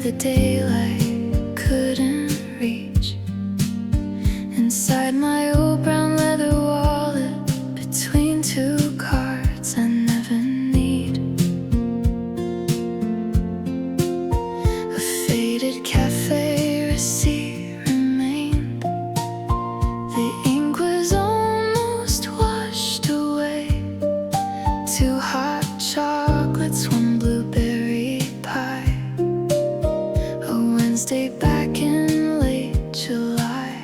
the daylight couldn't reach. Inside my old brown leather wallet, between two cards I never need. A faded cafe receipt remained. The ink was almost washed away. Two hot chocolates, one blueberry pie. A Wednesday back in late July.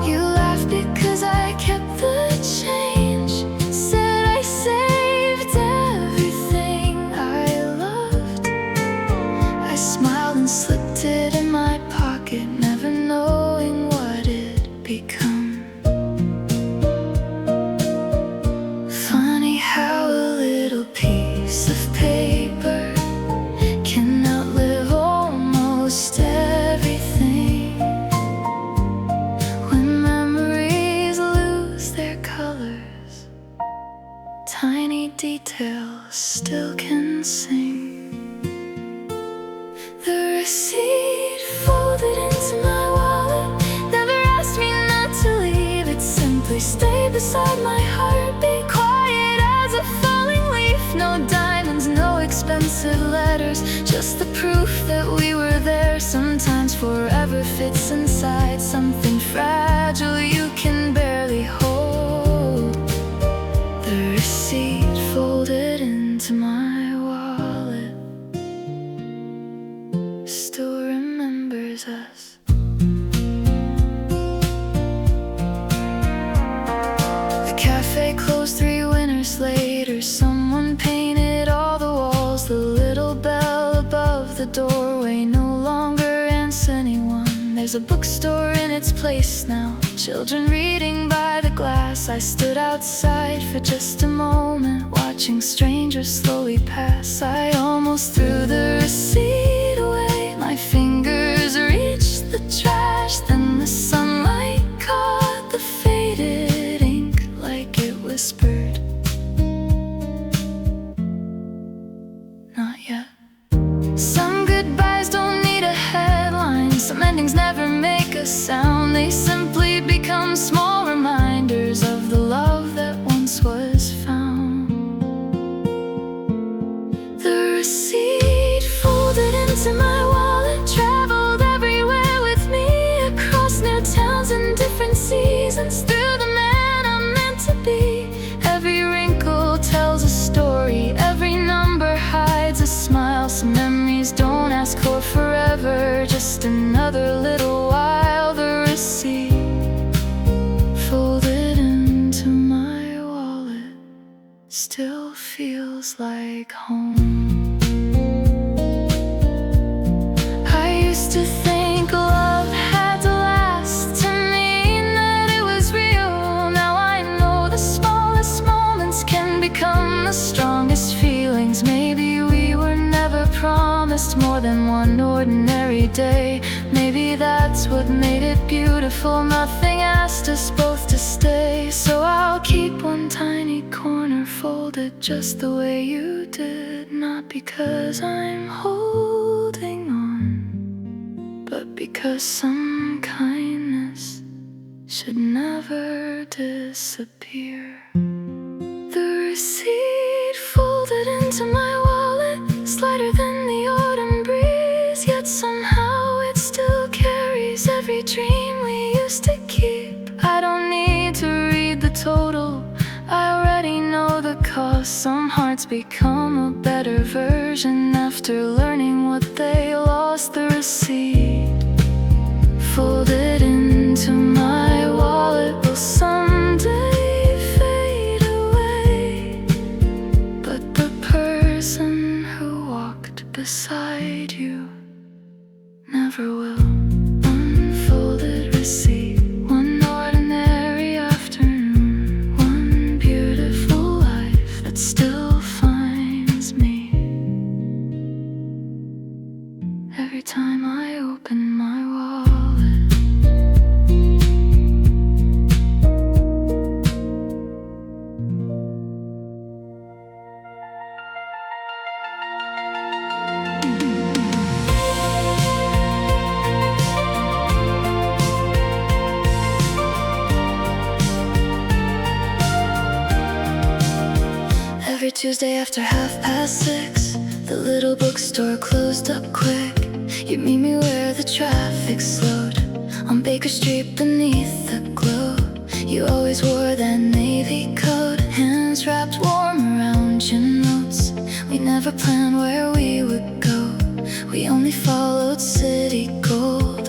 You laughed because I kept the change. Said I saved everything I loved. I smiled and slipped it in my pocket, never knowing what it'd become. Funny how a little piece of paper can outlive almost everything. When memories lose their colors, tiny details still can sing. The receipt folded into my wallet never asked me not to leave. It simply stayed beside my heartbeat, quiet as a falling leaf. No diamonds, no expensive letters, just the proof that we were there. Sometimes forever fits inside something fragile you can barely hold. The receipt folded into my wallet still remembers us. The cafe closed 3 winters later. Someone painted all the walls. The little bell above the doorway no longer answers anyone. There's a bookstore in its place now, children reading by the glass. I stood outside for just a moment, watching strangers slowly pass. I almost threw the receipt away. My fingers reached the trash, then the sunlight caught the faded ink like it whispered, "Not yet." Some goodbyes don't need a headline. Some endings never make a sound. They simply become small reminders of the love that once was found. The receipt folded into my wallet traveled everywhere with me, across new towns and different seasons, through the man I'm meant to be. Every wrinkle tells a story, every number hides a smile. Some memories don't ask for forever, just another little while. The receipt folded into my wallet still feels like home. I used to think love had to last, to mean that it was real. Now I know the smallest moments can become the strongest feelings. Maybe we were never promised more than one ordinary day. Maybe that's what made it beautiful. Nothing asked us both to stay. So I'll keep one tiny corner folded just the way you did. Not because I'm holding on, but because some kindness should never disappear. The receipt folded into my wallet is lighter than the autumn breeze, yet somehow it still carries every dream we used to keep. I don't need to read the total, I already know the cost. Some hearts become a better version after learning what they lost. The receipt folded into my wallet will someday fade away, but the person who walked beside you never will. Unfolded receipt, one ordinary afternoon, one beautiful life that still finds me every time I open my wallet. Thursday after 6:30, the little bookstore closed up quick. You'd meet me where the traffic slowed, on Baker Street beneath the glow. You always wore that navy coat, hands wrapped warm around your notes. We never planned where we would go, we only followed city gold.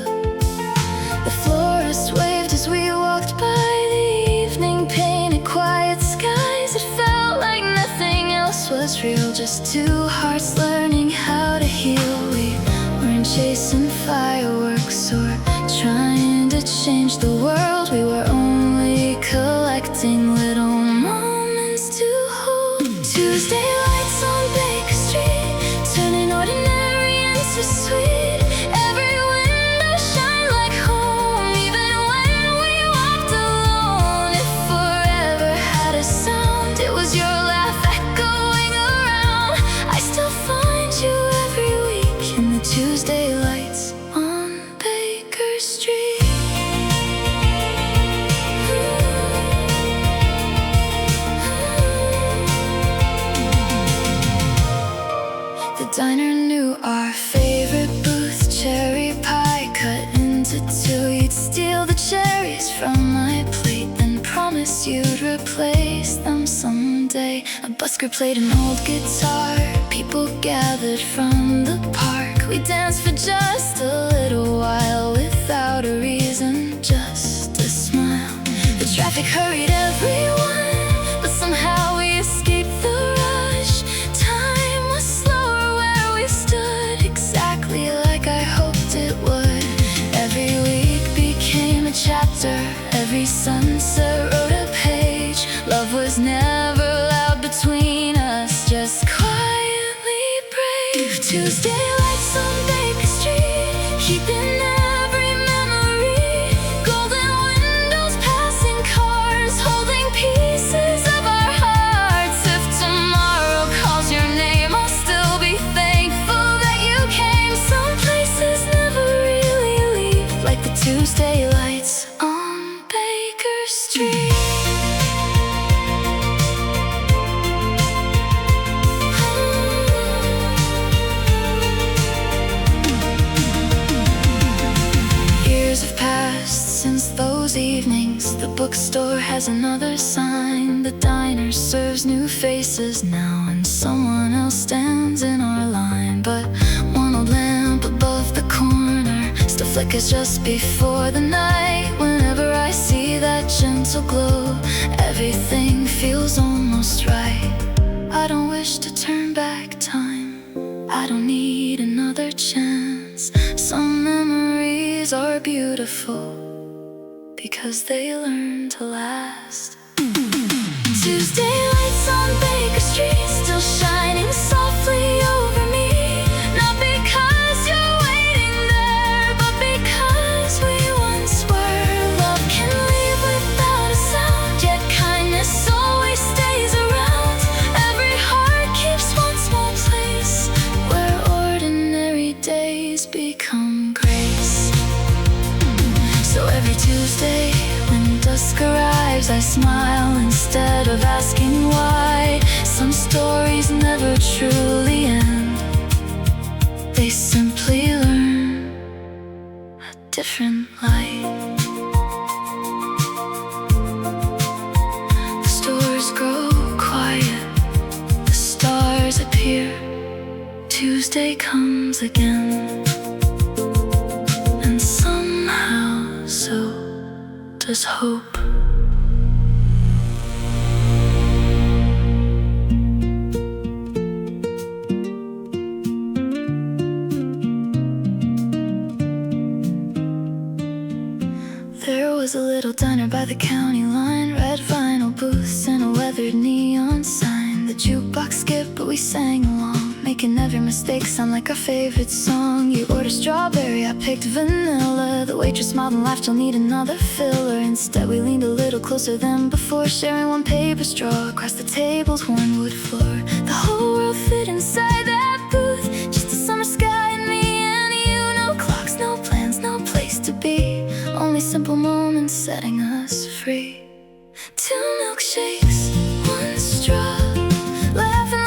The florist waved as we walked by, the evening painted quiet skies. It felt like nothing else was real, just two hearts learning how to heal. We weren't chasing fireworks or trying to change the world. We were only collecting little moments to hold. Tuesday lights on Baker Street, turning ordinary into sweet. Every window shined like home, even when we walked alone. If forever had a sound, it was your laugh echoing around. I still find you every week in the Tuesday lights on Baker Street. The diner knew our favorite booth, cherry pie cut into two. You'd steal the cherries from my plate, then promise you'd replace them someday. A busker played an old guitar, people gathered from the park. We danced for just a little while, without a reason, just a smile. The traffic hurried everyone, but somehow we escaped the rush. Time was slower where we stood, exactly like I hoped it would. Every week became a chapter, every sunset wrote a page. Love was never loud between us, just quietly brave. Tuesday lights on Baker Street, keeping every memory. Golden windows, passing cars, holding pieces of our hearts. If tomorrow calls your name, I'll still be thankful that you came. Some places never really leave, like the Tuesday lights on Baker Street. Years have passed since those evenings. The bookstore has another sign. The diner serves new faces now, and someone else stands in our line. But one old lamp above the corner still flickers just before the night. Whenever I see that gentle glow, everything feels almost right. I don't wish to turn back time, I don't need another chance. Some memories are beautiful because they learn to last. Tuesday lights on Baker Street, still shining softly over me. Not because you're waiting there, but because we once were. Love can leave without a sound, yet kindness always stays around. Every heart keeps one small place, where ordinary days become grace. So every Tuesday when dusk arrives, I smile instead of asking why. Some stories never truly end, they simply learn a different light. The stores grow quiet, the stars appear. Tuesday comes again, and somehow so does hope. There was a little diner by the county line, red vinyl booths and a weathered neon sign. The jukebox skipped, but we sang along, making every mistake sound like our favorite song. You ordered strawberry, I picked vanilla. The waitress smiled and laughed, you'll need another filler. Instead we leaned a little closer than before, sharing one paper straw across the table's worn wood floor. The whole world fit inside that booth, just a summer sky and me and you. No clocks, no plans, no place to be, only simple moments setting us free. Two milkshakes, one straw, laughing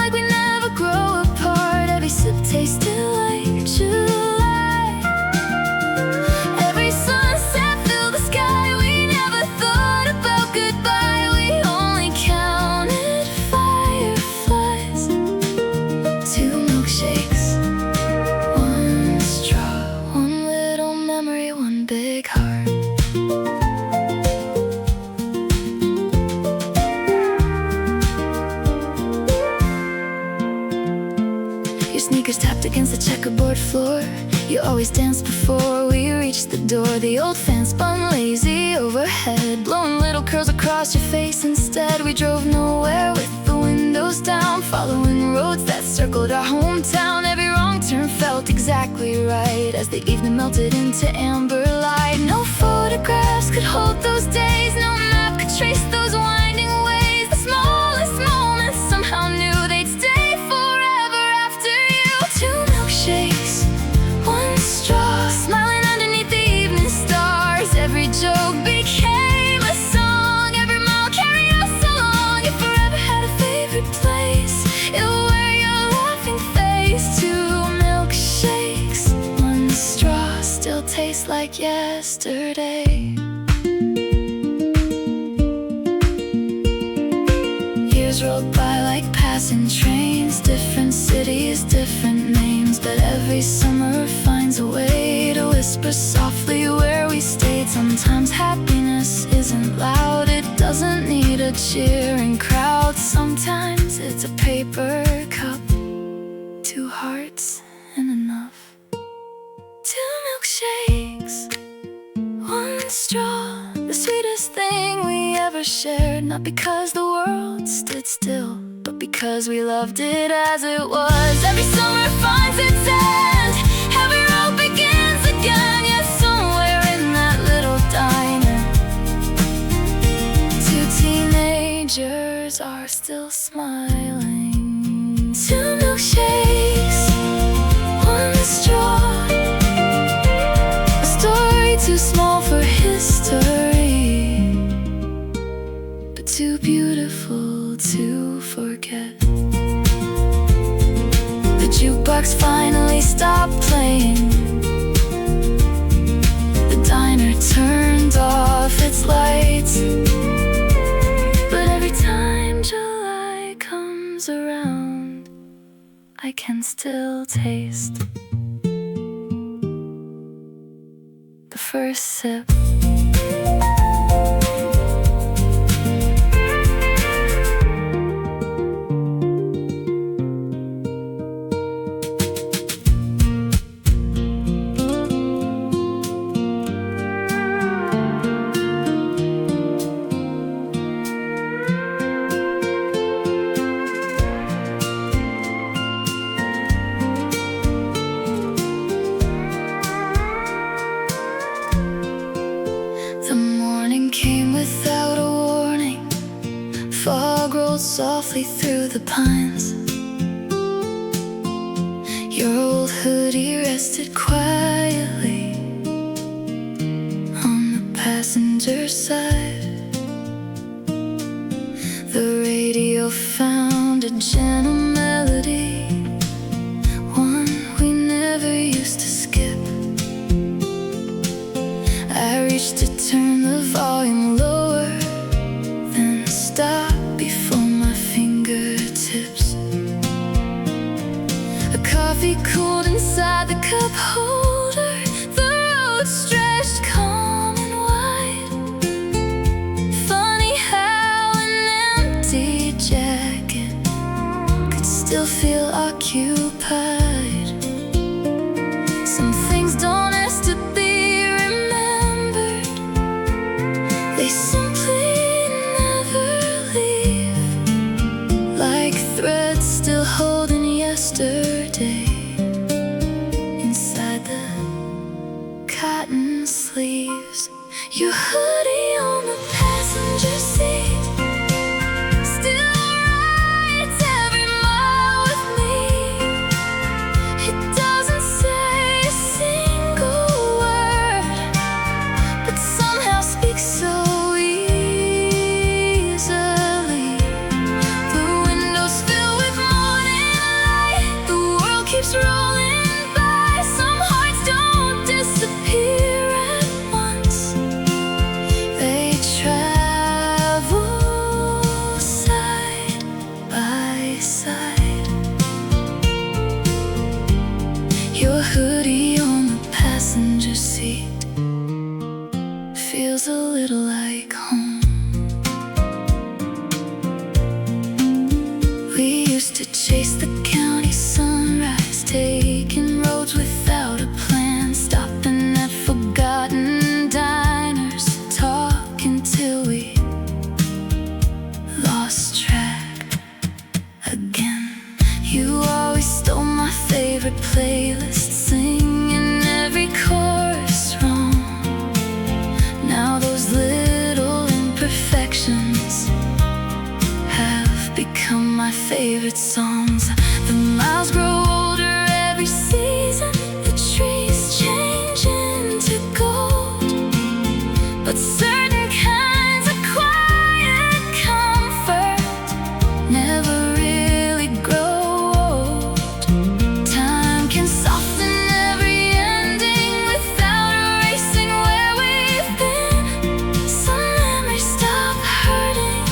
the checkerboard floor. You always danced before we reached the door. The old fan spun lazy overhead, blowing little curls across your face. Instead, we drove nowhere with the windows down, following roads that circled our hometown. Every wrong turn felt exactly right as the evening melted into amber light. No photographs could hold those days, no map could trace those winding ways. The smallest moments somehow knew they'd stay forever after you. Two milkshakes, one straw, smiling underneath the evening stars. Every joke became a song, every mile carried us along. If forever had a favorite place, it'll wear your laughing face. Two milkshakes, one straw, still tastes like yesterday. Years rolled by like passing trains, different cities, different names, but every summer finds a way to whisper softly where we stayed. Sometimes happiness isn't loud, it doesn't need a cheering crowd. Sometimes it's a paper cup, two hearts and enough. Two milkshakes, one straw, the sweetest thing we ever shared. Not because the world stood still, but because we loved it as it was. Every summer finds its end, every road begins again. Yet somewhere in that little diner, two teenagers are still smiling. Two milkshakes, one straw, a story too small for history, but too beautiful to forget. The jukebox finally stopped playing, the diner turned off its lights. But every time July comes around, I can still taste the first sip. Fog rolled softly through the pines. Your old hoodie rested quietly on the passenger side. The radio found a gentle melody, one we never used to skip. I reached to turn the volume lower, then stopped before my fingertips. A coffee cooled inside the cup holder. The road stretched calm and wide. Funny how an empty jacket could still feel occupied. Some things don't ask to be remembered, they simply threads still holding yesterday inside the cotton sleeves. Your hoodie on the passenger seat still rides every mile with me. It doesn't say a single word, but somehow speaks so rolling by. Some hearts don't disappear at once, they travel side by side. Your hoodie on the passenger seat feels a little like home. We used to chase the county sunrise, taking favorite playlist, singing every chorus wrong. Now those little imperfections have become my favorite songs. The miles grow older every season, the trees change into gold, but certain kinds of quiet comfort never really grow old. Time can soften every ending without erasing where we've been. Some memories stop hurting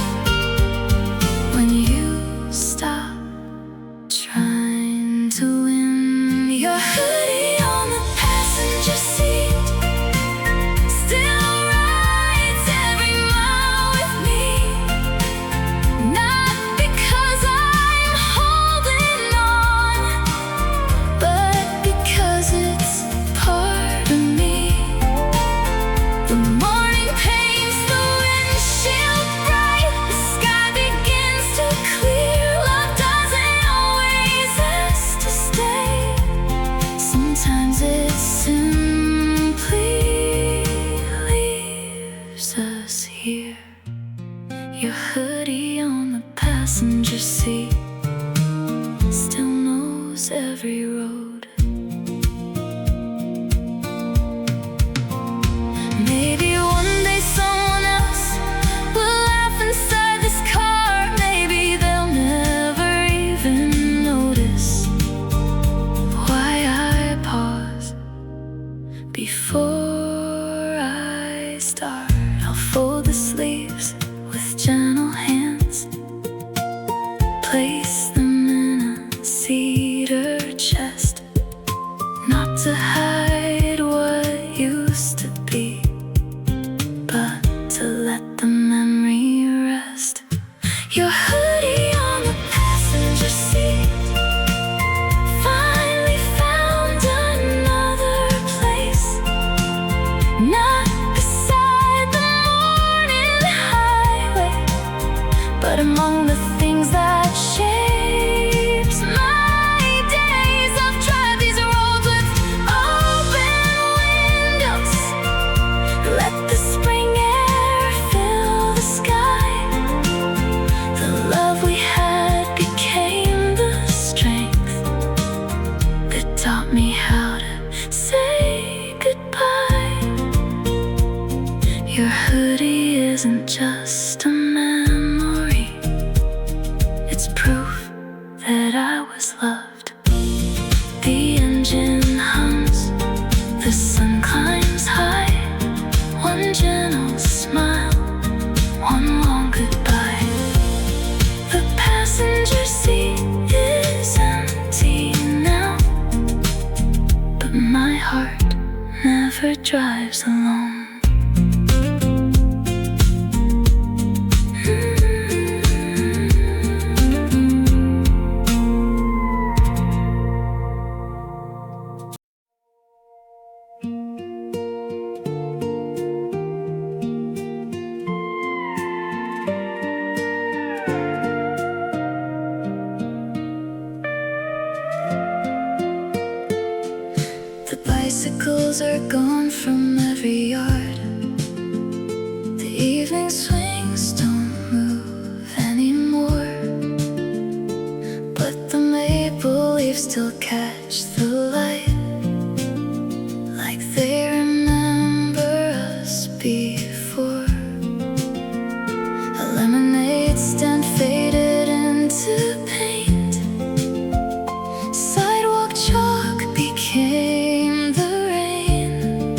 when you stop trying to win. Your hoodie on the passenger seat still rides every mile with me. Not because I'm holding on, but because it's part of me. The morning paints the windshield bright, the sky begins to clear. Love doesn't always ask to stay. Sometimes it simply leaves us here. Your hoodie on the passenger seat still knows every road. Maybe one day someone else will laugh inside this car. Maybe they'll never even notice why I pause before I start. I'll fold the sleeves with gentle hands, place them in a cedar chest, not to hide what used to be, but to let the memory rest. Your hoodie on the passenger seat finally found another place, not beside the morning highway, but among the things that shapes my days. I've tried these roads with open windows, let the spring air fill the sky. The love we had became the strength that taught me how to say goodbye. Your hoodie isn't just a memory, it's proof that I was loved. The engine hums, the sun climbs high. One gentle smile, one long goodbye. The passenger seat is empty now, but my heart never drives alone. The bicycles are gone from every yard. The evening swings don't move anymore, but the maple leaves still catch the light, like they remember us before. A lemonade stand faded into paint. Sidewalk chalk became the rain.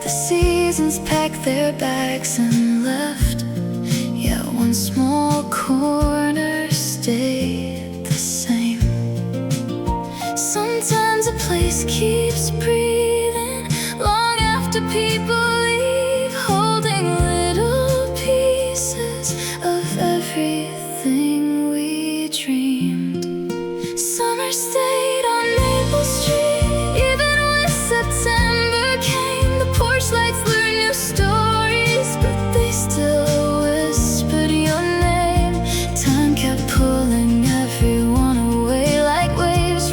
The seasons packed their bags and left, yet one small corner stayed the same. Sometimes a place keeps breathing long after people leave, holding little pieces of everything we dreamed. Summer stayed on Maple Street, even when September came. The porch lights learned new stories, but they still whispered your name. Time kept pulling everyone away like waves.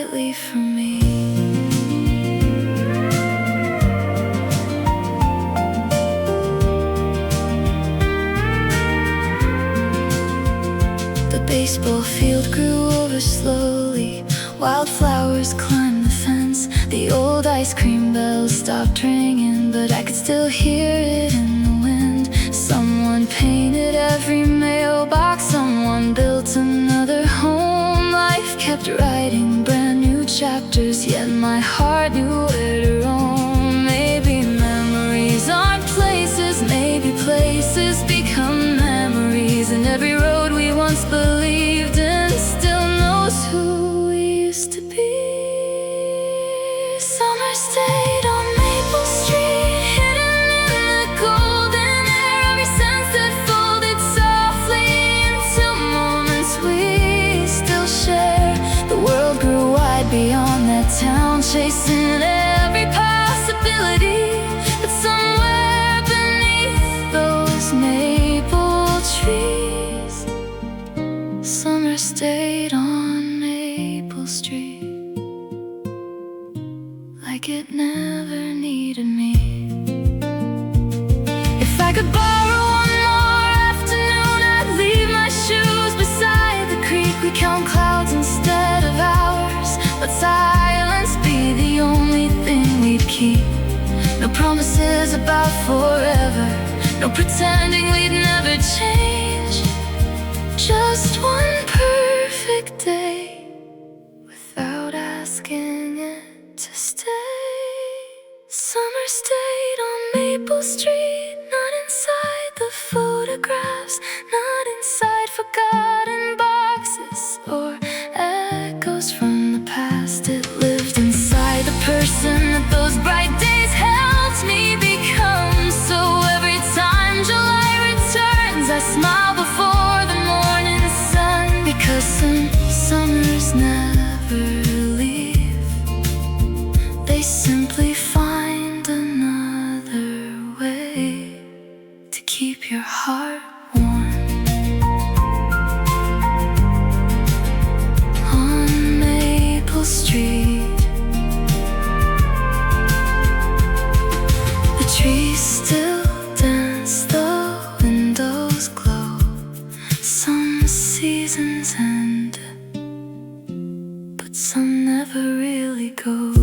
quietly for me. The baseball field grew over slowly, wildflowers climbed the fence. The old ice cream bells stopped ringing, but I could still hear it in the wind. Someone painted every mailbox, someone built another home. Life kept writing brand new chapters, yet my heart knew where to roam. Maybe memories aren't places, maybe places become memories. And every road we once believed in still knows who we used to be. Summer stayed on Maple Street, hidden in the golden air. Every sunset folded softly into moments we still share. The world grew wide beyond that town, chasing every possibility. But somewhere beneath those maple trees, summer stayed on Maple Street, like it never needed me. If I could borrow one more afternoon, I'd leave my shoes beside the creek. We count clouds instead of hours, let silence be the only thing we'd keep. No promises about forever, no pretending we'd never change. Just one perfect day without asking it to stay. Summer stayed on Maple Street, not inside the photographs, not inside forgotten boxes or echoes from the past. It lived inside the person that those bright days helped me become. So every time July returns, I smile before the morning sun, because some summers never leave, they simply find another way to keep your heart warm. On Maple Street, the trees still dance, the windows glow. Some seasons end, but some never really go.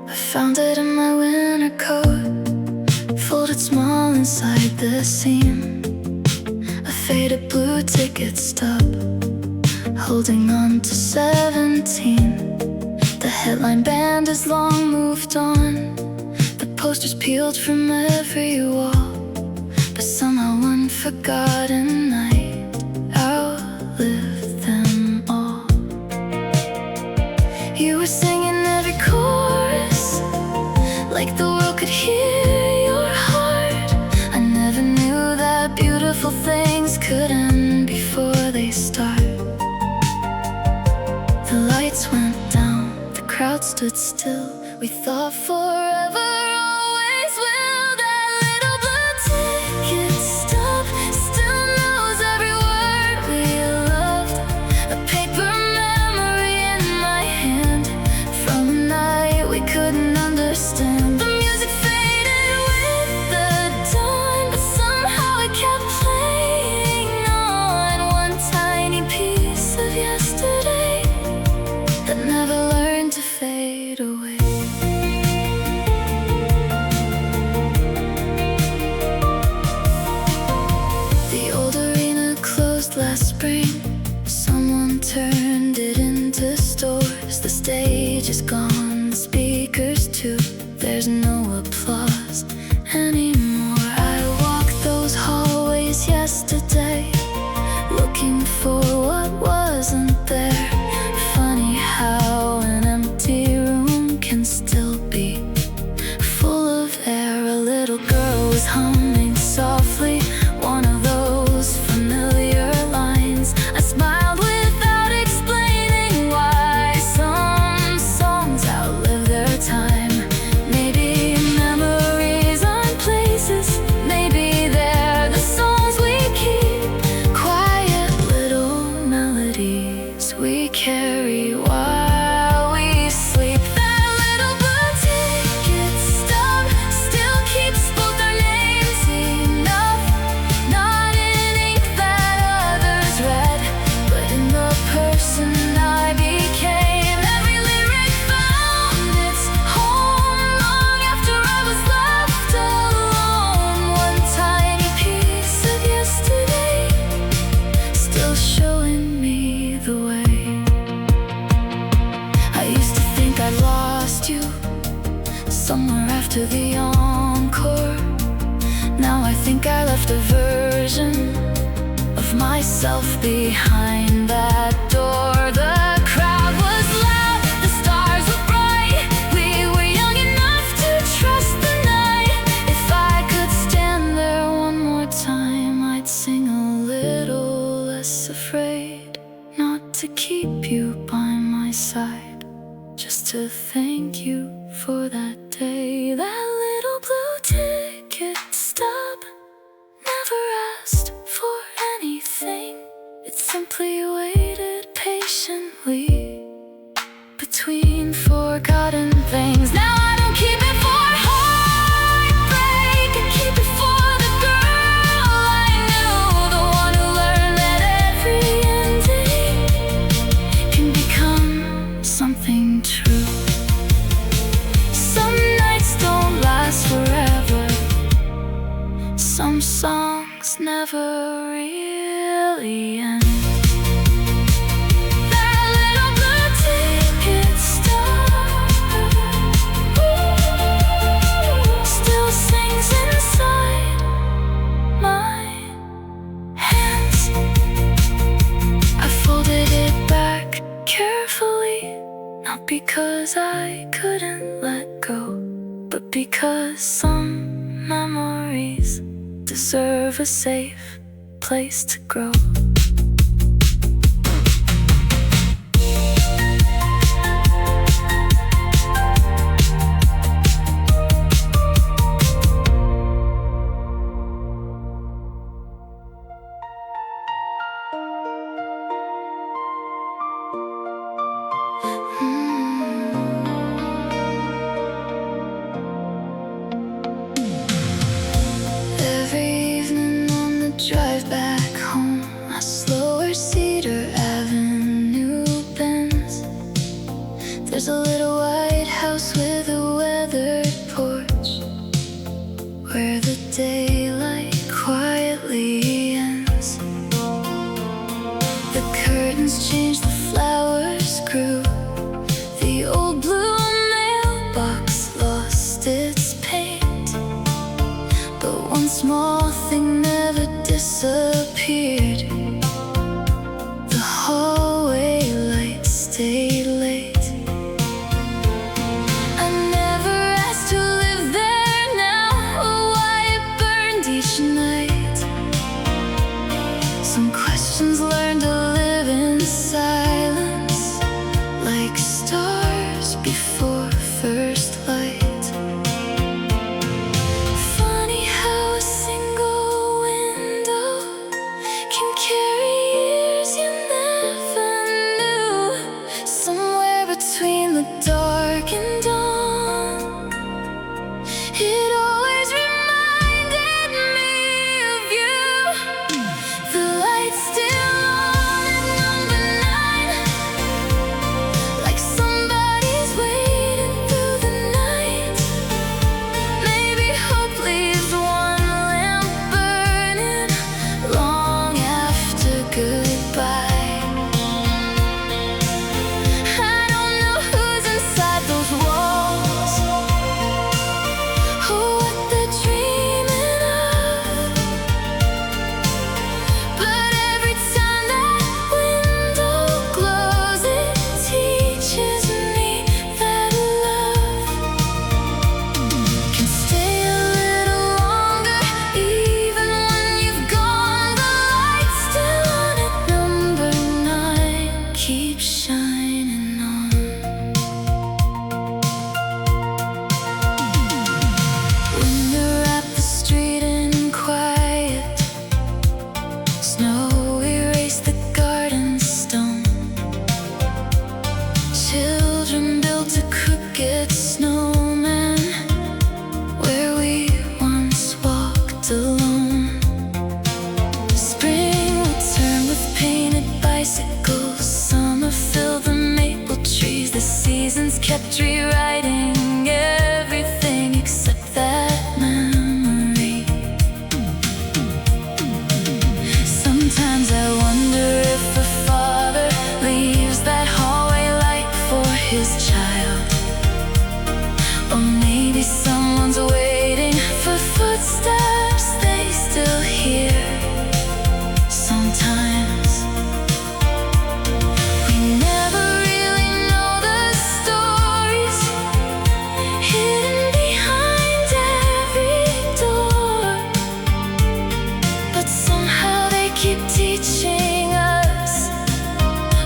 I found it in my winter coat, folded small inside the seam. A faded blue ticket stub, holding on to 17. The headline band has long moved on, the posters peeled from every wall, but somehow one forgotten night outlived them all. You were singing every chorus, like the world could hear your heart. I never knew that beautiful things could end before they start. The lights went down, the crowd stood still. We thought forever always will. That little blue ticket stub still knows every word we loved. A paper memory in my hand from a night we couldn't understand. The music faded with the dawn, but somehow it kept playing on. One tiny piece of yesterday that never learned to fade away. think I left a version of myself behind that door. The crowd was loud, the stars were bright. We were young enough to trust the night. If I could stand there one more time, I'd sing a little less afraid. Not to keep you by my side, just to thank you for that day. That little blue ticket stub never asked for anything. It simply waited patiently between forgotten things. Now I don't keep it for heartbreak, I keep it for the girl I knew, the one who learned that every ending can become something true. Some nights don't last forever, some songs never really end. That little blue ticket stub still sings inside my hands. I folded it back carefully, not because I couldn't let go, but because some memories deserve a safe place to grow. Every evening on the drive back home, I slow where Cedar Avenue bends. There's a little white house with a weathered porch, where the daylight quietly ends. The curtains changed, the flowers grew. The old blue mailbox lost its paint, but one small thing never disappeared. The hallway light stayed late. I never asked who lived there now, or why it burned each night. Some questions learned to live in silence, like stars before first light. Funny how a single window can carry keep teaching us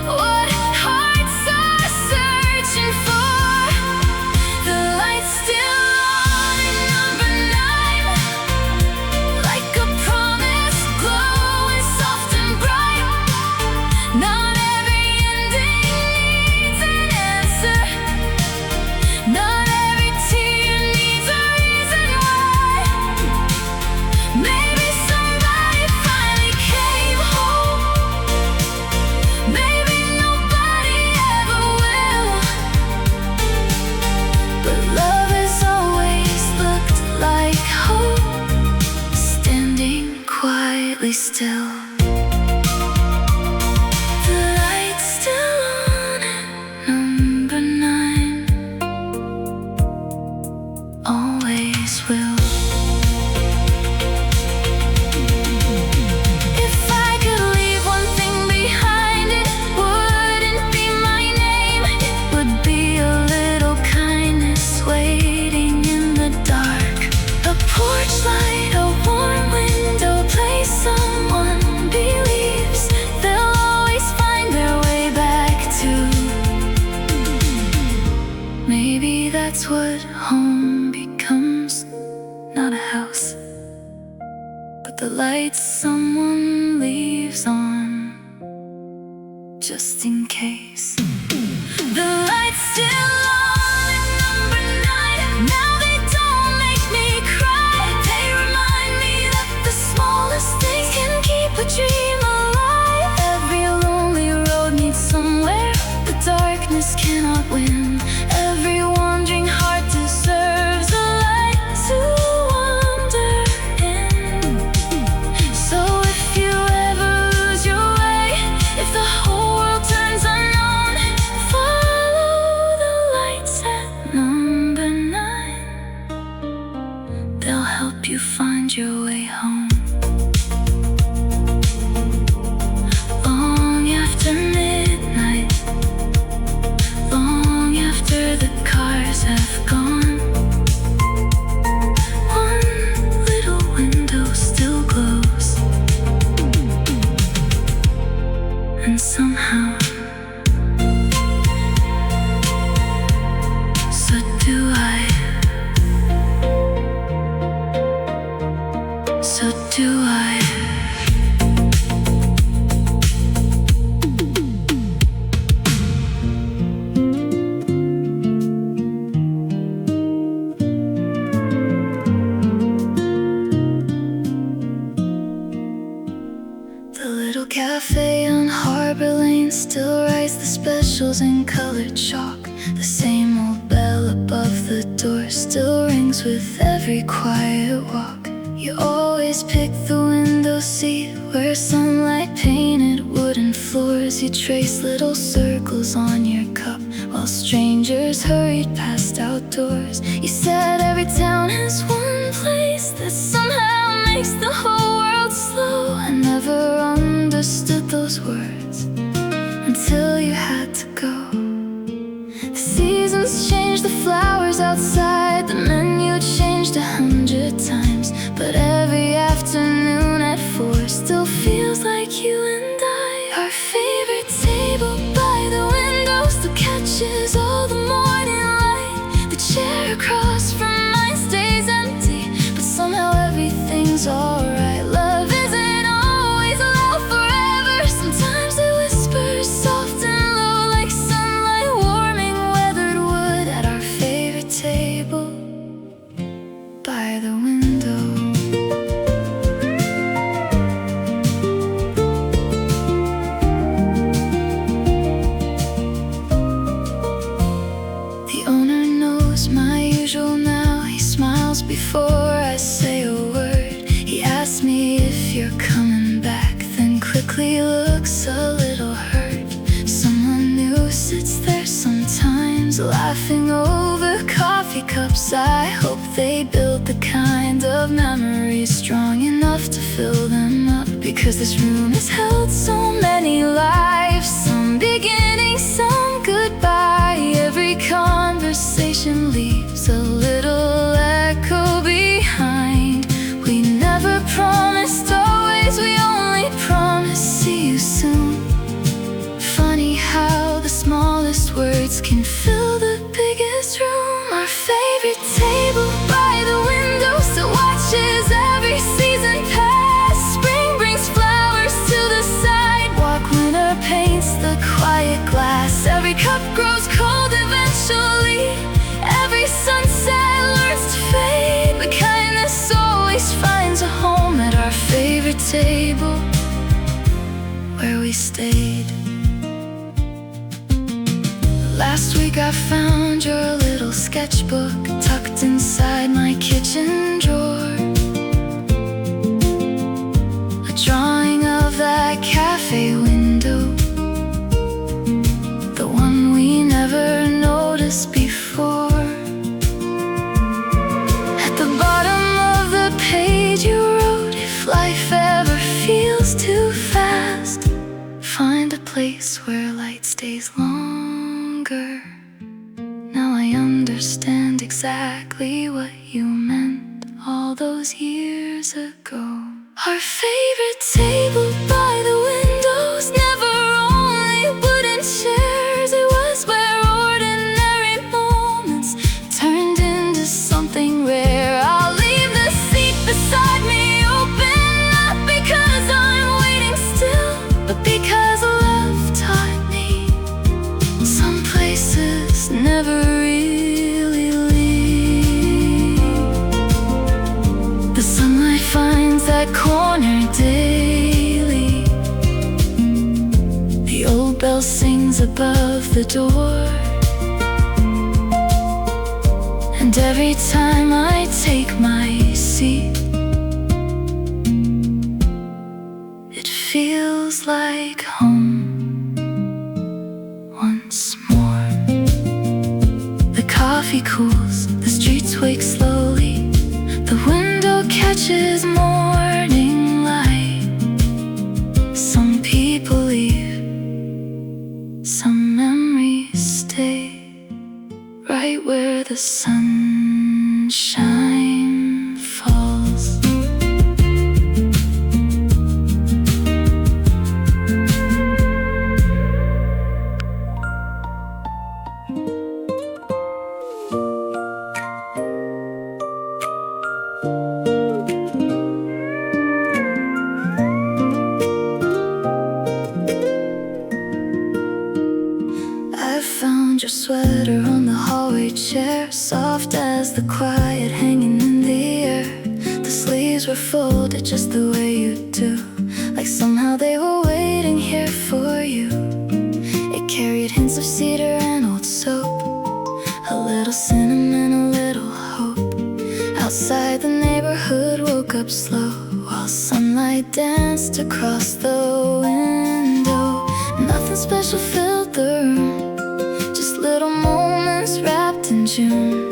what hearts are searching for. The light's still on at number 9, like a promise glowing soft and bright. Not every ending needs an answer. Not every tear needs a reason why. Maybe somebody finally came home. Maybe nobody ever will. But love has always looked like hope, standing quietly still. The light's still on at number 9. Always will. If I could leave one thing behind, it wouldn't be my name. It would be a little kindness waiting in the dark. A porch light, a warm window, place someone believes they'll always find their way back to. Maybe that's what home becomes. Not a house, but the lights someone leaves on, just in case. The lights still on at number 9. Now they don't make me cry. They remind me that the smallest things can keep a dream alive. Every lonely road needs somewhere the darkness cannot win. Every wandering heart deserves a light to wander in. So if you ever lose your way, if the whole world turns unknown, follow the lights at number 9. They'll help you find your way home. Long after midnight, long after the cars have gone, one little window still glows. And somehow, so do I. So do I. The little cafe on Harbor Lane still writes the specials in colored chalk. The same old bell above the door still rings with every quiet walk. You always pick the window seat where sunlight painted wooden floors. You trace little circles on your cup while strangers hurried past outdoors. You said every town has one place that somehow makes the whole world slow. I never understood those words until you had to go. The seasons changed, the flowers outside, the menu changed 100 times, but every afternoon at 4 still feels like you and I. Our favorite table by the window still catches all the morning light. The chair across from mine stays empty, but somehow everything's alright. Love isn't always loud forever. Sometimes it whispers soft and low, like sunlight warming weathered wood at our favorite table by the window. The owner knows my usual now. He smiles before I say a word. He asks me if you're coming back, then quickly looks a little hurt. Someone new sits there sometimes, laughing over coffee cups. I hope they build the kind of memories strong enough to fill them up, because this room has held so many lives, some beginnings, some goodbye. Every conversation leaves a little echo behind. We never promised always, we only promised table where we stayed. Last week I found your little sketchbook tucked inside my kitchen drawer. A drawing of that cafe window, the one we never noticed before. At the bottom of the page you wrote, if life ever feels too fast, find a place where light stays longer. Now I understand exactly what you meant all those years ago. Our favorite table by the windows, never only wooden chairs. It was where ordinary moments turned into something rare. I'll leave the seat beside me open, not because I'm waiting still, but because love taught me some places never really leave. The sunlight finds that corner daily. The old bell sings above the door. And every time I take my seat, it feels like home once more. The coffee cools, the streets wake slowly, the window catches morning light. Some people leave, some memories stay, right where the sunshine falls. I found your sweater on the hallway chair, soft as the quiet hanging in the air. The sleeves were folded just the way you do, like somehow they were waiting here for you. It carried hints of cedar and old soap, a little cinnamon, a little hope. Outside the neighborhood woke up slow, while sunlight danced across the window. Nothing special filled the room, just little moments wrapped in June.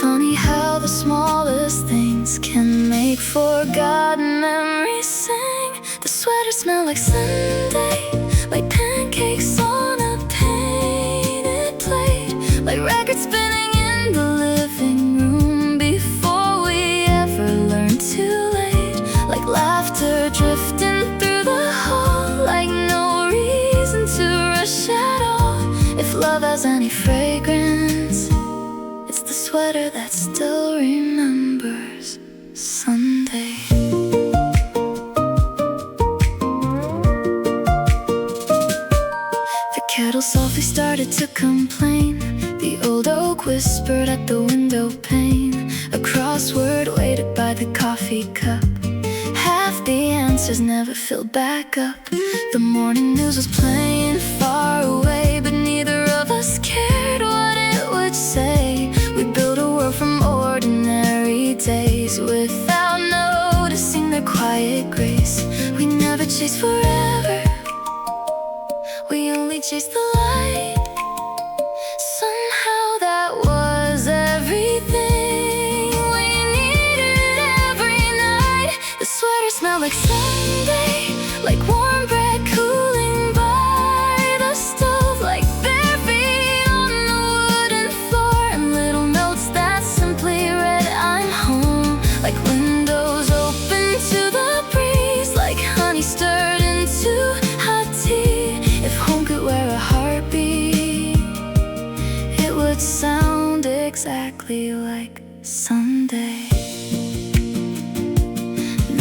Funny how the smallest things can make forgotten memories sing. The sweater smelled like Sunday, like pancakes on a painted plate, like records spinning in the living room before we ever learned too late, like laughter drifting through the hall, like no reason to rush at all. If love has any fragrance, it's the sweater that still remembers Sunday. The kettle softly started to complain. The old oak whispered at the window pane. A crossword waited by the coffee cup. Half the answers never filled back up. The morning news was playing far away, but neither of us cared what it would say. We built a world from ordinary days without noticing their quiet grace. We never chased forever, we only chased the light. Somehow that was everything we needed every night. The sweater smelled like Sunday, like warm bread cooling by the stove, like bare feet on the wooden floor, and little notes that simply read I'm home, like windows open to the breeze, like honey stirred into hot tea. If home could wear a heartbeat, it would sound exactly like Sunday.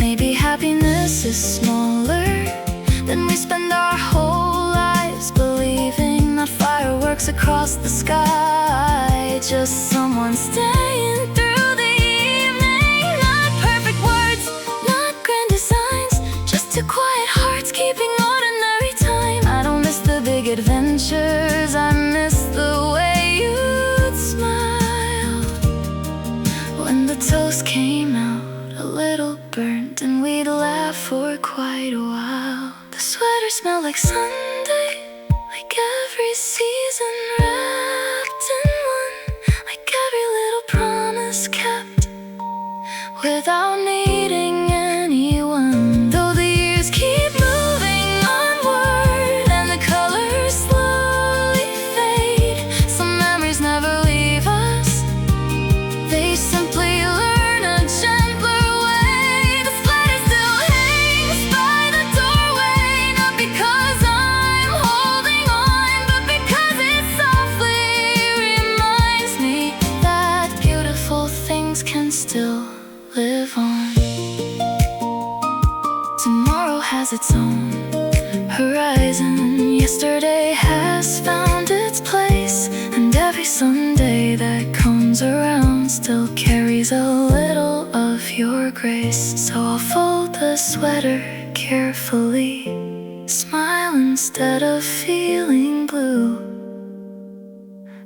Maybe happiness is smaller than we spend our whole lives believing. Not fireworks across the sky, just someone staying through the evening. Not perfect words, not grand designs, we'd laugh for quite a while. The sweater smelled like Sunday, like every season wrapped in one, like every little promise kept without needing anyone. Though the years keep moving onward and the colors slowly fade, some memories never leave us. They simply learn a gentler way. The sweater still hangs by the doorway, not because I'm holding on, but because it softly reminds me that beautiful things can still live on. Tomorrow has its own horizon, yesterday has found its place, and every Sunday that comes around still carries a little of your grace. So I'll fold the sweater carefully, smile instead of feeling blue.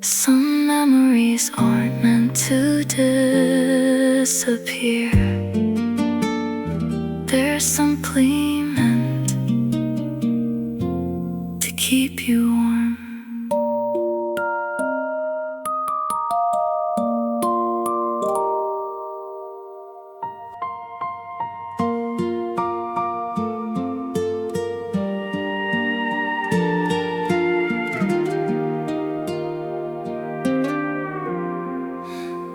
Some memories aren't meant to disappear, they're simply meant to keep you warm.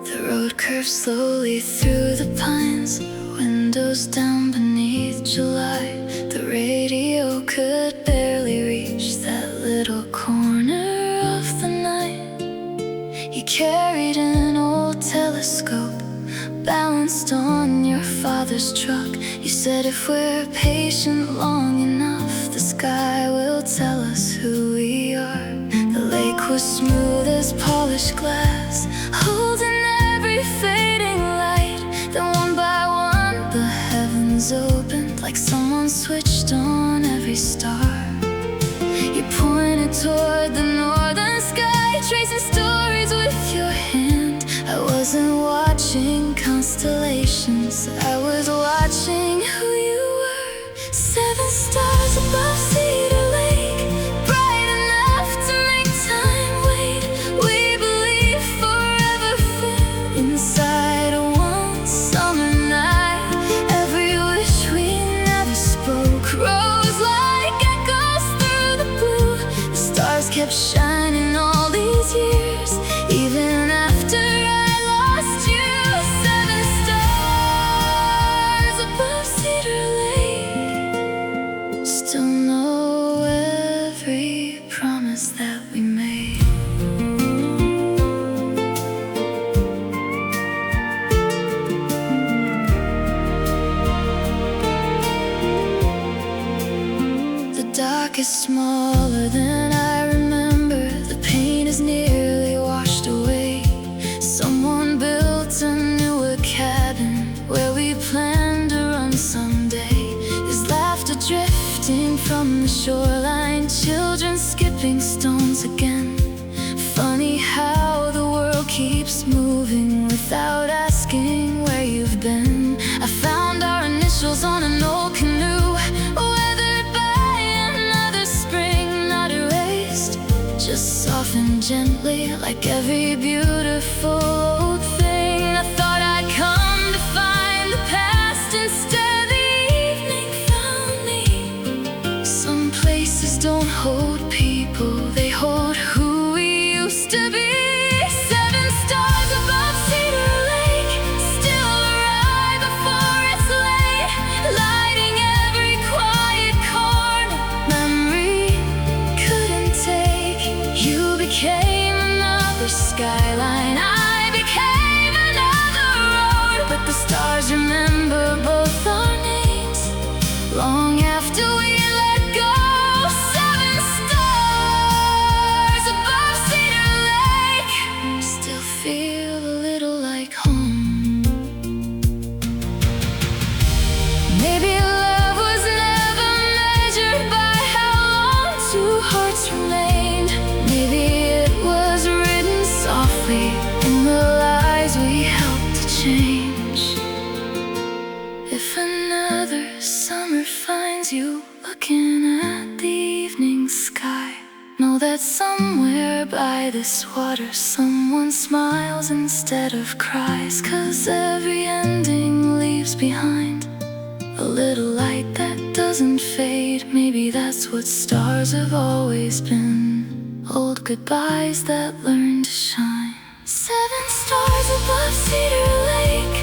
The road curves slowly through the pines, windows down beneath July. The radio could barely reach that little corner of the night. You carried an old telescope balanced on your father's truck. You said if we're patient long enough, the sky will tell us who we are. The lake was smooth as polished glass, holding every fading light. Then one by one the heavens opened, like someone switched on every star. You pointed toward the northern sky, tracing stories with your hand. I wasn't watching constellations, I was watching who you were. 7 stars above Cedar Lake, bright enough to make time wait. We believe forever fit inside a one summer night. Every wish we never spoke rose like echoes through the blue. The stars kept shining all these years, even after I lost you. 7 stars above Cedar Lake, still know every promise that we made. The dark is smaller than I remember, the pain is nearly washed away. Someone built a newer cabin where we planned to run someday. His laughter drifting from the shoreline, children skipping stones again. Funny how the world keeps moving without asking where you've been. I found our initials on an old canoe, weathered by another spring, not erased, just softened gently like every beautiful old thing. I thought I'd come to find the past, instead the evening found me. Some places don't hold people, they hold who we used to be. 7 stars above Cedar Lake, still arrive before it's late, lighting every quiet corner memory couldn't take. You became another skyline, I became another road, but the stars remember both our names long after we let go. 7 stars above Cedar Lake, still feel a little like home. Maybe love was never measured by how long 2 hearts remained. Maybe it was written softly in the lies we helped to change. If another as you looking at the evening sky. Know that somewhere by this water someone smiles instead of cries. 'Cause every ending leaves behind a little light that doesn't fade. Maybe that's what stars have always been, old goodbyes that learn to shine. 7 stars above Cedar Lake,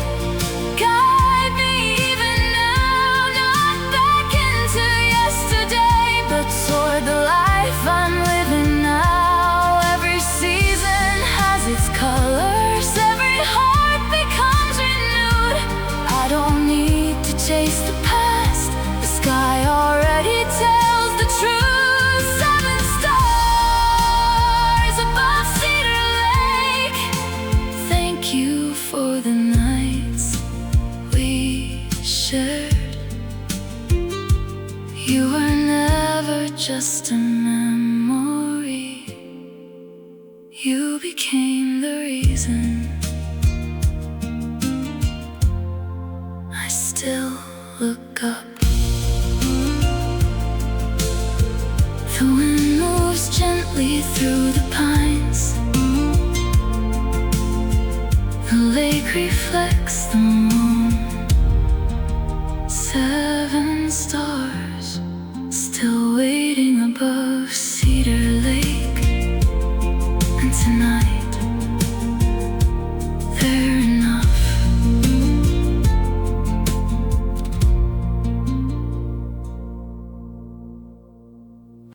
guide me even now, not back into yesterday, but toward the life I'm living now. Every season has its colors, every heart becomes renewed. I don't need to chase the past, the sky already tells the truth. 7 stars above Cedar Lake, thank you for the nights we shared. You were never just a memory, you became the reason I still look up. The wind moves gently through the pines, the lake reflects the moon. 7 stars